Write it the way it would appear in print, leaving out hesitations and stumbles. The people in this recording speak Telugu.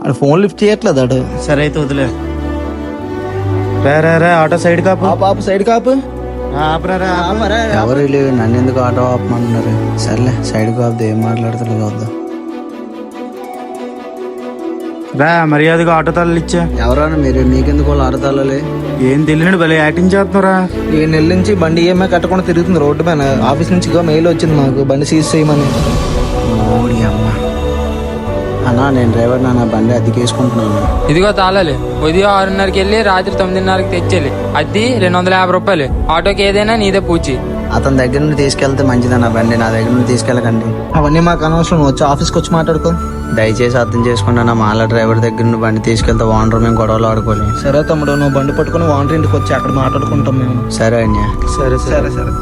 అది ఫోన్ లిఫ్ట్ చేయట్లేదు అడు. సరే అయితే వదిలే. రే ఆటో సైడ్ కాపు. పాపు సైడ్ కాపు. ఎవరు లేవు, నన్ను ఎందుకు ఆటో ఆపమంటున్నారు? సర్లే సైడ్ కాపు, ఏం మాట్లాడుతున్నా చూద్దాం. రా మర్యాదగా ఆటో తాళాలు ఇచ్చా. ఎవరన్నా మీరు? మీకెందుకు వాళ్ళు ఆడతాలే? ఏం తెలియదు భలే యాక్టింగ్ చేస్తున్నారా. ఈ నెల నుంచి బండి ఈఎంఐ కట్టకుండా తిరుగుతుంది రోడ్డు పైన. ఆఫీస్ నుంచి మెయిల్ వచ్చింది మాకు బండి సీజ్ చేయమని. ఓడి అమ్మ. అన్నా నేను డ్రైవర్, నా బండి అద్దెకేసుకుంటున్నాను. ఇదిగో తాళాలి. ఉదయం 6:30కి వెళ్ళి రాత్రి 9:30కి తెచ్చేయాలి. అద్దె 250 రూపాయలు. ఆటోకి ఏదైనా నీదే పూచి. అతని దగ్గర నుండి తీసుకెళ్తే మంచిదన్న, బండి నా దగ్గర నుండి తీసుకెళ్ళకండి. అవన్నీ మాకు అనవసరం, వచ్చి ఆఫీస్కి వచ్చి మాట్లాడుకో. దయచేసి అర్థం చేసుకుంటా, మాల డ్రైవర్ దగ్గర నుండి బండి తీసుకెళ్తే ఓనర్ మేము గొడవలు ఆడుకోలేము. సరే తమ్ముడు, నువ్వు బండి పట్టుకుని వాంటర్ ఇంటికి వచ్చి అక్కడ మాట్లాడుకుంటాం మేము. సరే అన్య. సరే సరే సరే.